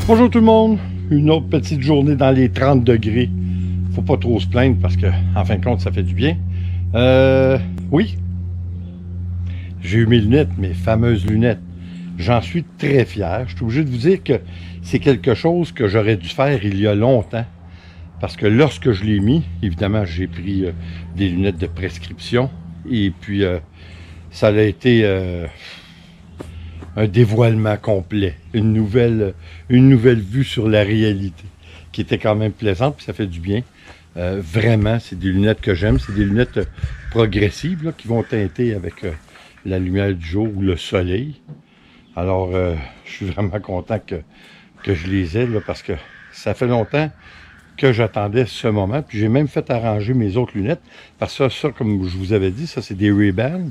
Bonjour tout le monde, une autre petite journée dans les 30 degrés. Faut pas trop se plaindre parce que, en fin de compte, ça fait du bien. Oui, j'ai eu mes lunettes, mes fameuses lunettes. J'en suis très fier. Je suis obligé de vous dire que c'est quelque chose que j'aurais dû faire il y a longtemps. Parce que lorsque je l'ai mis, évidemment, j'ai pris des lunettes de prescription. Et puis, ça a été un dévoilement complet. Une nouvelle vue sur la réalité. Qui était quand même plaisante, puis ça fait du bien. Vraiment, c'est des lunettes que j'aime. C'est des lunettes progressives là, qui vont teinter avec la lumière du jour ou le soleil. Alors, je suis vraiment content que je les ai là, parce que ça fait longtemps que j'attendais ce moment. Puis j'ai même fait arranger mes autres lunettes. Parce que ça, comme je vous avais dit, ça c'est des Ray-Ban.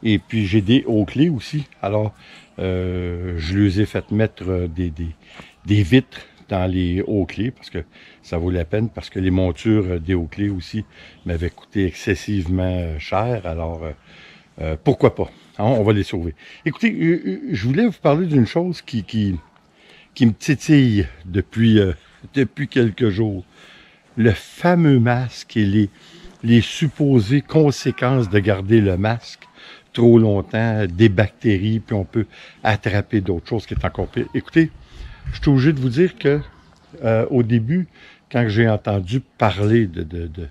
Et puis j'ai des Oakley aussi. Alors, je les ai fait mettre des vitres dans les Oakley parce que ça vaut la peine. Parce que les montures des Oakley aussi m'avaient coûté excessivement cher. Alors, pourquoi pas? Hein, on va les sauver. Écoutez, je voulais vous parler d'une chose qui me titille depuis quelques jours. Le fameux masque et les supposées conséquences de garder le masque trop longtemps, des bactéries, puis on peut attraper d'autres choses qui est encore pire. Écoutez, je suis obligé de vous dire que au début, quand j'ai entendu parler de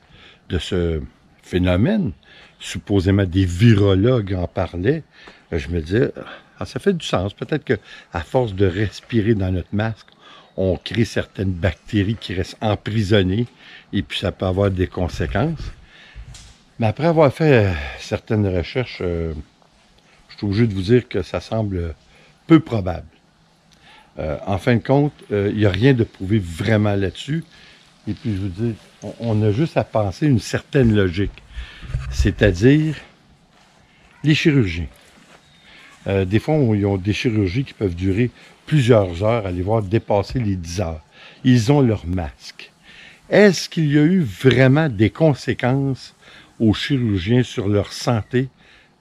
ce phénomène, supposément des virologues en parlaient, je me disais, ah, ça fait du sens. Peut-être qu'à force de respirer dans notre masque, on crée certaines bactéries qui restent emprisonnées et puis ça peut avoir des conséquences. Mais après avoir fait certaines recherches, je suis obligé de vous dire que ça semble peu probable. En fin de compte, il n'y a rien de prouvé vraiment là-dessus. Et puis, je vous dis, on a juste à penser une certaine logique. C'est-à-dire les chirurgiens. Des fois, ils ont des chirurgies qui peuvent durer plusieurs heures, aller voir dépasser les 10 heures. Ils ont leur masque. Est-ce qu'il y a eu vraiment des conséquences aux chirurgiens sur leur santé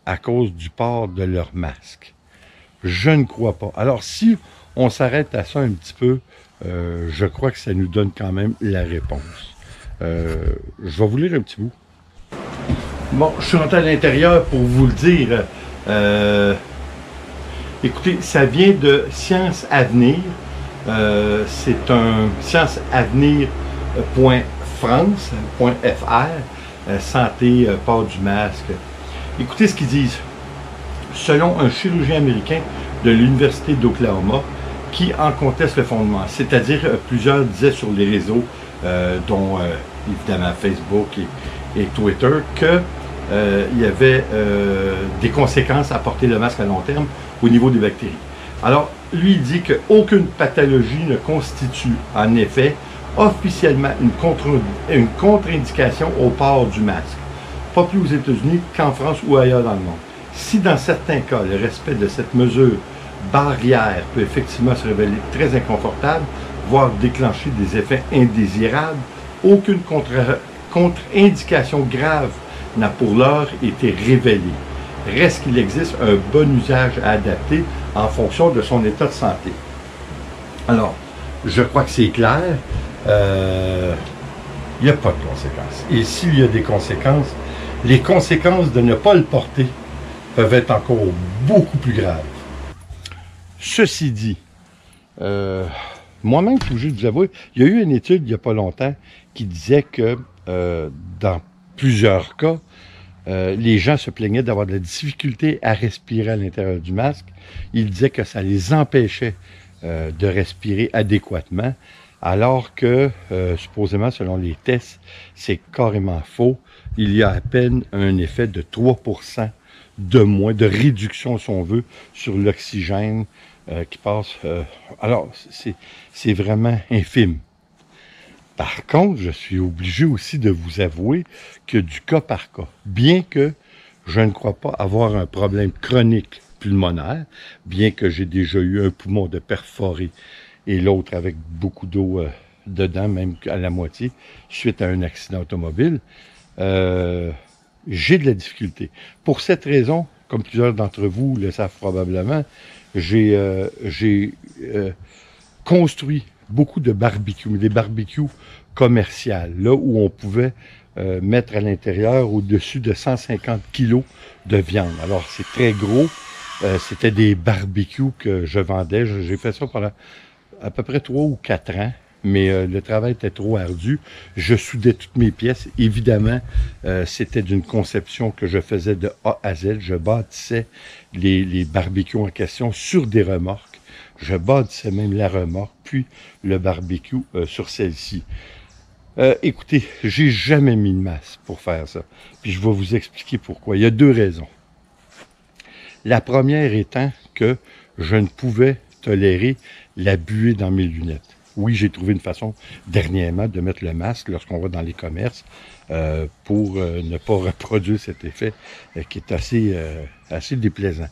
à cause du port de leur masque? Je ne crois pas. Alors, si on s'arrête à ça un petit peu, je crois que ça nous donne quand même la réponse. Je vais vous lire un petit bout. Bon, je suis rentré à l'intérieur pour vous le dire. Écoutez, ça vient de Science Avenir. C'est un scienceavenir.france.fr. Santé, port du masque. Écoutez ce qu'ils disent. Selon un chirurgien américain de l'Université d'Oklahoma, qui en conteste le fondement. C'est-à-dire, plusieurs disaient sur les réseaux, dont évidemment Facebook et Twitter, que il y avait des conséquences à porter le masque à long terme au niveau des bactéries. Alors, lui, il dit qu'aucune pathologie ne constitue, en effet, officiellement une contre-indication au port du masque. Pas plus aux États-Unis qu'en France ou ailleurs dans le monde. Si dans certains cas, le respect de cette mesure barrière peut effectivement se révéler très inconfortable, voire déclencher des effets indésirables, aucune contre-indication grave n'a pour l'heure été révélée. Reste qu'il existe un bon usage à adapter en fonction de son état de santé. Alors, je crois que c'est clair. Il n'y a pas de conséquences. Et s'il y a des conséquences, les conséquences de ne pas le porter peuvent être encore beaucoup plus graves. Ceci dit, moi-même, je suis obligé de vous avouer, il y a eu une étude il n'y a pas longtemps qui disait que dans plusieurs cas, les gens se plaignaient d'avoir de la difficulté à respirer à l'intérieur du masque. Ils disaient que ça les empêchait de respirer adéquatement, alors que, supposément, selon les tests, c'est carrément faux. Il y a à peine un effet de 3% de moins, de réduction, si on veut, sur l'oxygène qui passe. Alors, c'est vraiment infime. Par contre, je suis obligé aussi de vous avouer que du cas par cas, bien que je ne crois pas avoir un problème chronique pulmonaire, bien que j'ai déjà eu un poumon de perforé et l'autre avec beaucoup d'eau dedans, même à la moitié, suite à un accident automobile, j'ai de la difficulté. Pour cette raison, comme plusieurs d'entre vous le savent probablement, j'ai construit beaucoup de barbecues, des barbecues commerciales, là où on pouvait mettre à l'intérieur au-dessus de 150 kilos de viande. Alors, c'est très gros. C'était des barbecues que je vendais. J'ai fait ça pendant à peu près 3 ou 4 ans. Mais le travail était trop ardu. Je soudais toutes mes pièces. Évidemment, c'était d'une conception que je faisais de A à Z. Je bâtissais les barbecues en question sur des remorques. Je bâtissais même la remorque, puis le barbecue sur celle-ci. Écoutez, j'ai jamais mis de masse pour faire ça. Puis je vais vous expliquer pourquoi. Il y a 2 raisons. La première étant que je ne pouvais tolérer la buée dans mes lunettes. Oui, j'ai trouvé une façon dernièrement de mettre le masque lorsqu'on va dans les commerces pour ne pas reproduire cet effet qui est assez déplaisant.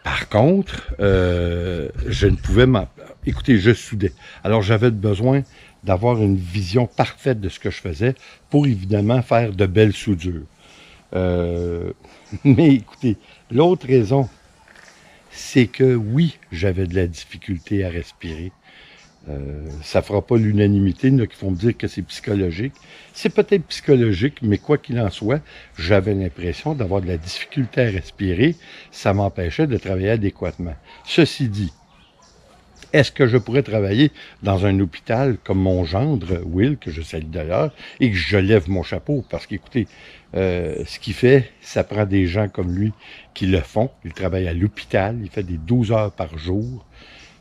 Par contre, je ne pouvais écoutez, je soudais. Alors, j'avais besoin d'avoir une vision parfaite de ce que je faisais pour, évidemment, faire de belles soudures. Mais écoutez, l'autre raison, c'est que oui, j'avais de la difficulté à respirer. Ça fera pas l'unanimité, il y en a qui vont me dire que c'est psychologique. C'est peut-être psychologique, mais quoi qu'il en soit, j'avais l'impression d'avoir de la difficulté à respirer. Ça m'empêchait de travailler adéquatement. Ceci dit, est-ce que je pourrais travailler dans un hôpital comme mon gendre, Will, que je salue d'ailleurs, et que je lève mon chapeau? Parce qu'écoutez, ce qu'il fait, ça prend des gens comme lui qui le font. Il travaille à l'hôpital, il fait des 12 heures par jour.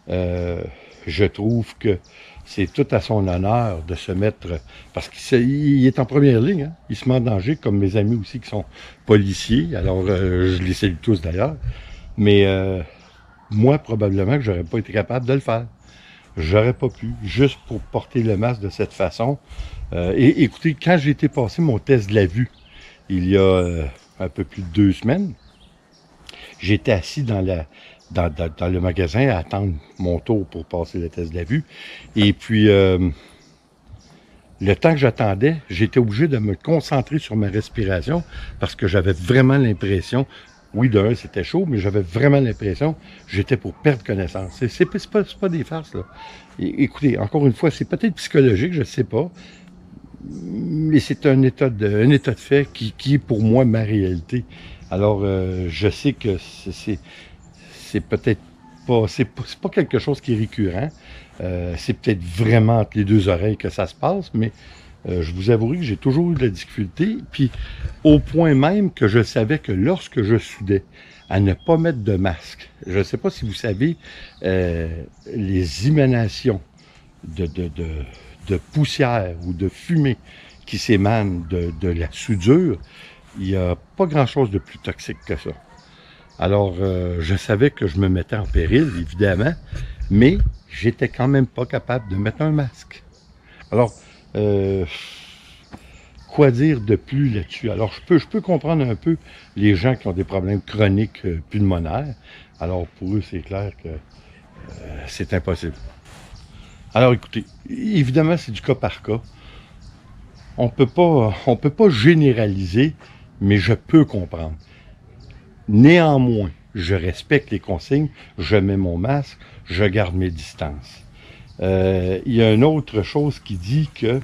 Je trouve que c'est tout à son honneur de se mettre, parce qu'il est en première ligne, hein? Il se met en danger, comme mes amis aussi qui sont policiers, alors je les salue tous d'ailleurs, mais moi, probablement que j'aurais pas été capable de le faire. J'aurais pas pu, juste pour porter le masque de cette façon. Et écoutez, quand j'ai été passer mon test de la vue, il y a un peu plus de 2 semaines, j'étais assis dans le magasin à attendre mon tour pour passer le test de la vue. Et puis, le temps que j'attendais, j'étais obligé de me concentrer sur ma respiration parce que j'avais vraiment l'impression, oui, d'un, c'était chaud, mais j'avais vraiment l'impression que j'étais pour perdre connaissance. C'est pas des farces, là. Écoutez, encore une fois, c'est peut-être psychologique, je ne sais pas, mais c'est un état de fait qui est pour moi ma réalité. Alors, je sais que c'est peut-être pas, c'est pas quelque chose qui est récurrent. C'est peut-être vraiment entre les 2 oreilles que ça se passe, mais je vous avouerai que j'ai toujours eu de la difficulté, puis au point même que je savais que lorsque je soudais, à ne pas mettre de masque, je ne sais pas si vous savez, les émanations de poussière ou de fumée qui s'émanent de la soudure, il n'y a pas grand-chose de plus toxique que ça. Alors, je savais que je me mettais en péril, évidemment, mais j'étais quand même pas capable de mettre un masque. Alors, quoi dire de plus là-dessus? Alors, je peux comprendre un peu les gens qui ont des problèmes chroniques pulmonaires. Alors, pour eux, c'est clair que c'est impossible. Alors, écoutez, évidemment, c'est du cas par cas. On peut pas généraliser, mais je peux comprendre. Néanmoins, je respecte les consignes, je mets mon masque, je garde mes distances. Il y a une autre chose qui dit que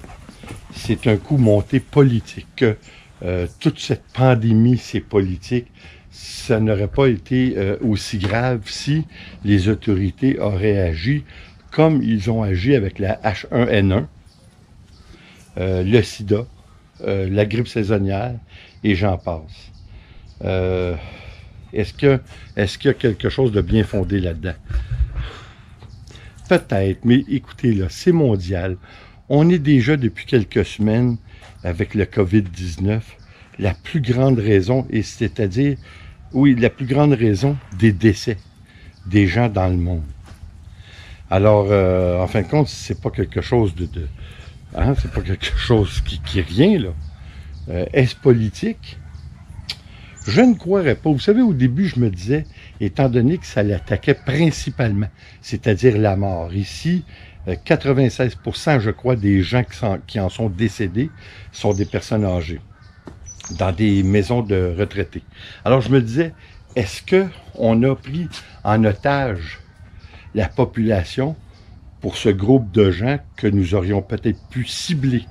c'est un coup monté politique, que toute cette pandémie, c'est politique. Ça n'aurait pas été aussi grave si les autorités auraient agi comme ils ont agi avec la H1N1, le sida, la grippe saisonnière, et j'en passe. Est-ce qu'il y a quelque chose de bien fondé là-dedans? Peut-être, mais écoutez, là, c'est mondial. On est déjà depuis quelques semaines avec le COVID-19, la plus grande raison, et c'est-à-dire, oui, la plus grande raison des décès des gens dans le monde. Alors, en fin de compte, c'est pas quelque chose hein, c'est pas quelque chose qui est rien, là. Est-ce politique? Je ne croirais pas. Vous savez, au début, je me disais, étant donné que ça l'attaquait principalement, c'est-à-dire la mort. Ici, 96%, je crois, des gens qui en sont décédés sont des personnes âgées, dans des maisons de retraités. Alors, je me disais, est-ce qu'on a pris en otage la population pour ce groupe de gens que nous aurions peut-être pu cibler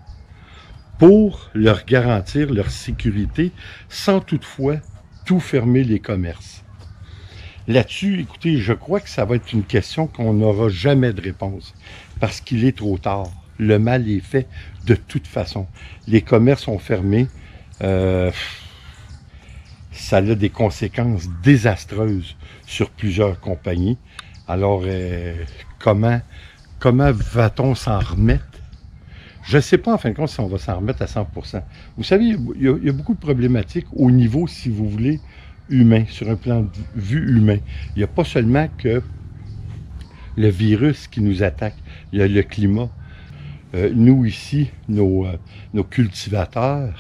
pour leur garantir leur sécurité sans toutefois tout fermer les commerces. Là-dessus, écoutez, je crois que ça va être une question qu'on n'aura jamais de réponse parce qu'il est trop tard. Le mal est fait de toute façon. Les commerces sont fermés. Ça a des conséquences désastreuses sur plusieurs compagnies. Alors, comment va-t-on s'en remettre? Je ne sais pas, en fin de compte, si on va s'en remettre à 100%. Vous savez, il y a beaucoup de problématiques au niveau, si vous voulez, humain, sur un plan de vue humain. Il n'y a pas seulement que le virus qui nous attaque, il y a le climat. Nous, ici, nos cultivateurs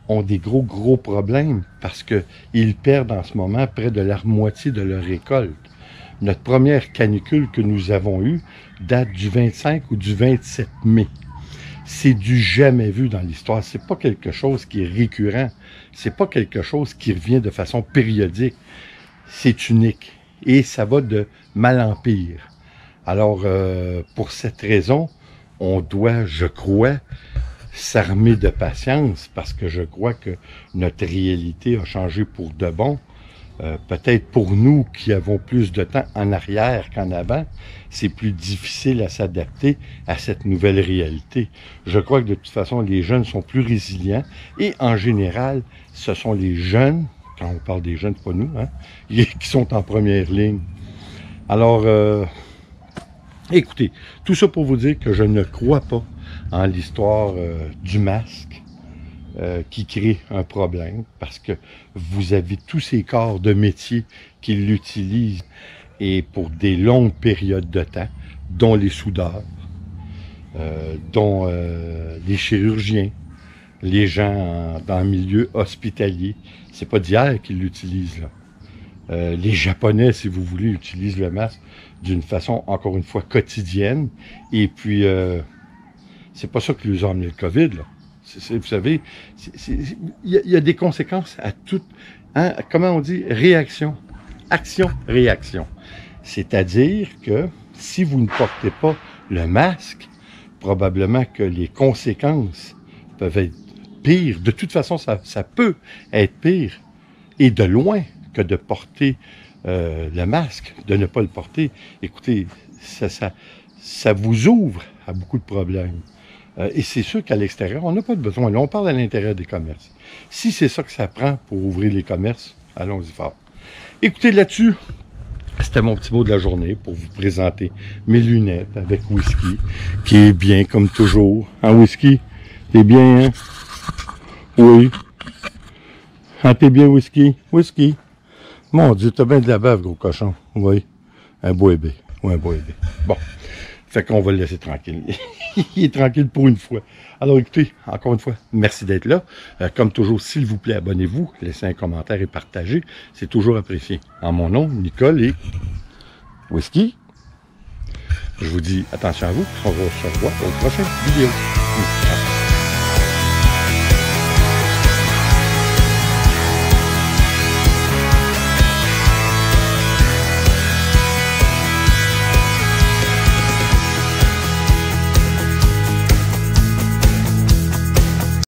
ont des gros problèmes parce qu'ils perdent en ce moment près de la moitié de leur récolte. Notre première canicule que nous avons eue date du 25 ou du 27 mai. C'est du jamais vu dans l'histoire. C'est pas quelque chose qui est récurrent. C'est pas quelque chose qui revient de façon périodique. C'est unique. Et ça va de mal en pire. Alors, pour cette raison, on doit, je crois, s'armer de patience parce que je crois que notre réalité a changé pour de bon. Peut-être pour nous qui avons plus de temps en arrière qu'en avant, c'est plus difficile à s'adapter à cette nouvelle réalité. Je crois que de toute façon, les jeunes sont plus résilients et en général, ce sont les jeunes, quand on parle des jeunes, c'est pas nous, hein, qui sont en première ligne. Alors, écoutez, tout ça pour vous dire que je ne crois pas en l'histoire du masque. Qui crée un problème parce que vous avez tous ces corps de métier qui l'utilisent et pour des longues périodes de temps, dont les soudeurs, dont les chirurgiens, les gens dans le milieu hospitalier. C'est pas d'hier qu'ils l'utilisent là. Les Japonais, si vous voulez, utilisent le masque d'une façon, encore une fois, quotidienne. Et puis, c'est pas ça qui nous a amené le COVID, là. Vous savez, il y a des conséquences à tout. Hein, comment on dit? Réaction. Action-réaction. C'est-à-dire que si vous ne portez pas le masque, probablement que les conséquences peuvent être pires. De toute façon, ça peut être pire. Et de loin que de porter le masque, de ne pas le porter. Écoutez, ça vous ouvre à beaucoup de problèmes. Et c'est sûr qu'à l'extérieur, on n'a pas de besoin. Là, on parle à l'intérieur des commerces. Si c'est ça que ça prend pour ouvrir les commerces, allons-y fort. Écoutez, là-dessus, c'était mon petit mot de la journée pour vous présenter mes lunettes avec whisky, qui est bien comme toujours. Hein, whisky? T'es bien, hein? Oui. Ah, t'es bien, whisky? Whisky. Mon Dieu, t'as bien de la bave, gros cochon. Oui. Un beau bébé. Oui, un beau bébé. Bon. Fait qu'on va le laisser tranquille. Il est tranquille pour une fois. Alors écoutez, encore une fois, merci d'être là. Comme toujours, s'il vous plaît, abonnez-vous, laissez un commentaire et partagez. C'est toujours apprécié. En mon nom, Nicole et Whisky. Je vous dis attention à vous. On va se revoir aux prochaines vidéos.